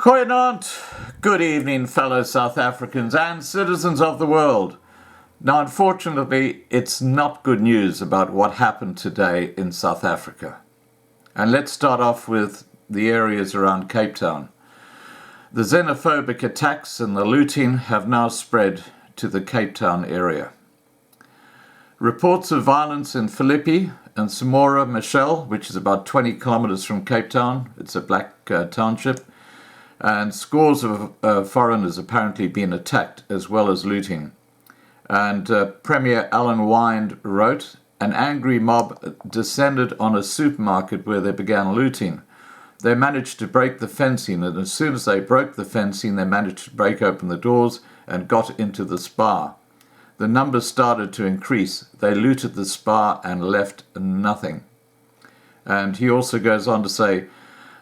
Koinant, good evening, fellow South Africans and citizens of the world. Now, unfortunately, it's not good news about what happened today in South Africa. And let's start off with the areas around Cape Town. The xenophobic attacks and the looting have now spread to the Cape Town area. Reports of violence in Philippi and Samora Machel, which is about 20 kilometers from Cape Town. It's a black township. And scores of foreigners apparently been attacked, as well as looting. And Premier Alan Wind wrote, an angry mob descended on a supermarket where they began looting. They managed to break the fencing, and as soon as they broke the fencing, they managed to break open the doors and got into the Spar. The numbers started to increase. They looted the Spar and left nothing. And he also goes on to say,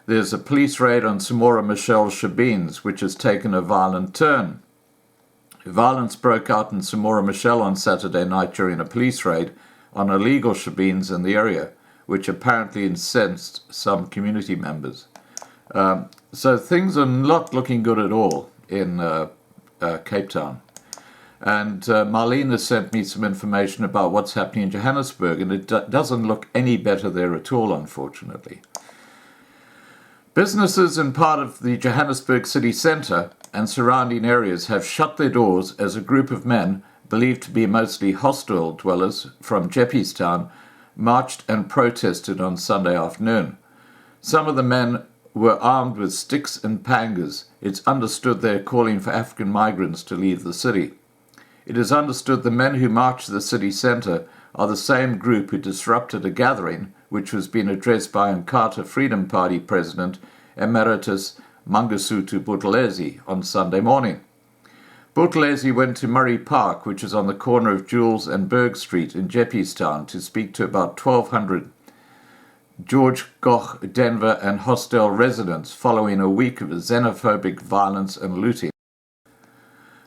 there's a police raid on Samora Machel Shebeens, which has taken a violent turn. Violence broke out in Samora Machel on Saturday night during a police raid on illegal shebeens in the area, which apparently incensed some community members. So things are not looking good at all in Cape Town. And Marlene has sent me some information about what's happening in Johannesburg, and it doesn't look any better there at all, unfortunately. Businesses in part of the Johannesburg city centre and surrounding areas have shut their doors as a group of men, believed to be mostly hostile dwellers from Jeppiestown, marched and protested on Sunday afternoon. Some of the men were armed with sticks and pangas. It's understood they're calling for African migrants to leave the city. It is understood the men who marched to the city centre are the same group who disrupted a gathering which was being addressed by Inkatha Freedom Party President Emeritus Mangosuthu Buthelezi on Sunday morning. Buthelezi went to Murray Park, which is on the corner of Jules and Berg Street in Jeppiestown, to speak to about 1,200 George Goch, Denver and Hostel residents following a week of xenophobic violence and looting.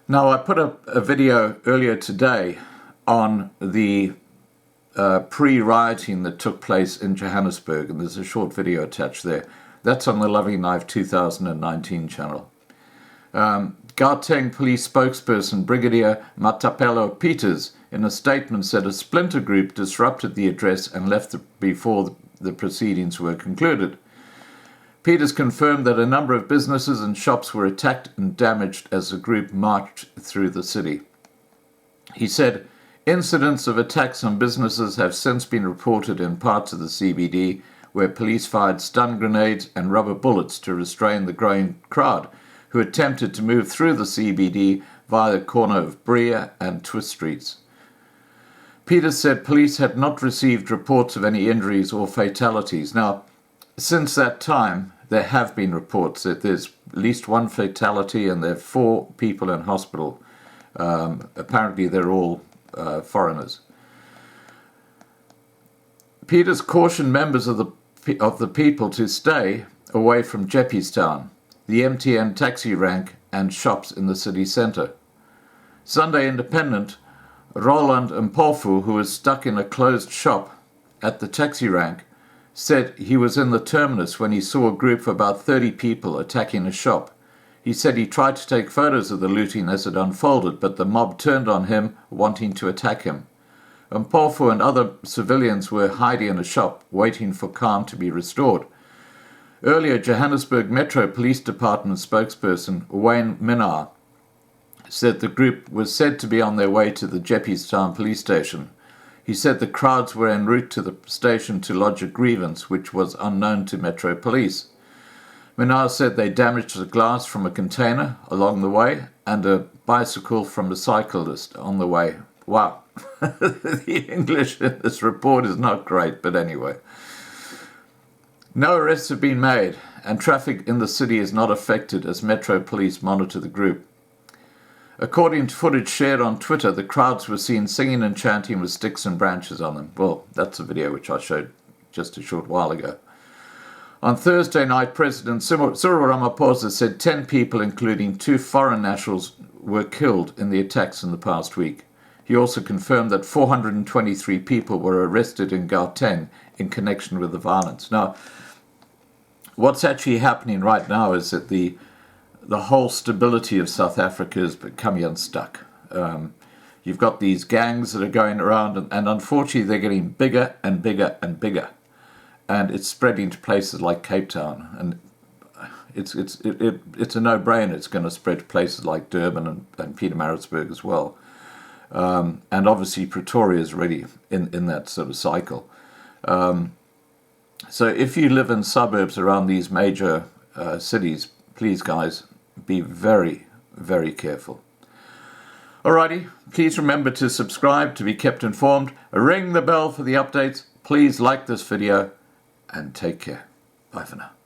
Now, I put up a video earlier today on the pre-rioting that took place in Johannesburg, and there's a short video attached there. That's on the Loving Life 2019 channel. Gauteng police spokesperson Brigadier Matapelo Peters in a statement said a splinter group disrupted the address and left before the proceedings were concluded. Peters confirmed that a number of businesses and shops were attacked and damaged as the group marched through the city. He said, incidents of attacks on businesses have since been reported in parts of the CBD, where police fired stun grenades and rubber bullets to restrain the growing crowd, who attempted to move through the CBD via the corner of Breer and Twist Streets. Peters said police had not received reports of any injuries or fatalities. Now, since that time, there have been reports that there's at least one fatality and there are 4 people in hospital. Apparently, they're all foreigners. Peters cautioned members of the people to stay away from Jeppiestown, the MTN taxi rank and shops in the city centre. Sunday Independent, Roland Mpofu, who was stuck in a closed shop at the taxi rank, said he was in the terminus when he saw a group of about 30 people attacking a shop. He said he tried to take photos of the looting as it unfolded, but the mob turned on him, wanting to attack him. Mpofu and other civilians were hiding in a shop, waiting for calm to be restored. Earlier, Johannesburg Metro Police Department spokesperson Wayne Minnaar said the group was said to be on their way to the Jeppiestown police station. He said the crowds were en route to the station to lodge a grievance, which was unknown to Metro Police. Minnaar said they damaged the glass from a container along the way and a bicycle from a cyclist on the way. Wow. The English in this report is not great, but anyway. No arrests have been made, and traffic in the city is not affected as Metro Police monitor the group. According to footage shared on Twitter, the crowds were seen singing and chanting with sticks and branches on them. Well, that's a video which I showed just a short while ago. On Thursday night, President Cyril Ramaphosa said 10 people, including 2 foreign nationals, were killed in the attacks in the past week. He also confirmed that 423 people were arrested in Gauteng in connection with the violence. Now, what's actually happening right now is that the the whole stability of South Africa is becoming unstuck. You've got these gangs that are going around, and unfortunately they're getting bigger and bigger and bigger. And it's spreading to places like Cape Town. And it's a no-brainer. It's going to spread to places like Durban and Pietermaritzburg as well. And obviously Pretoria is already in that sort of cycle. So if you live in suburbs around these major cities, please, guys, be very, very careful. Alrighty, please remember to subscribe to be kept informed. Ring the bell for the updates. Please like this video and take care. Bye for now.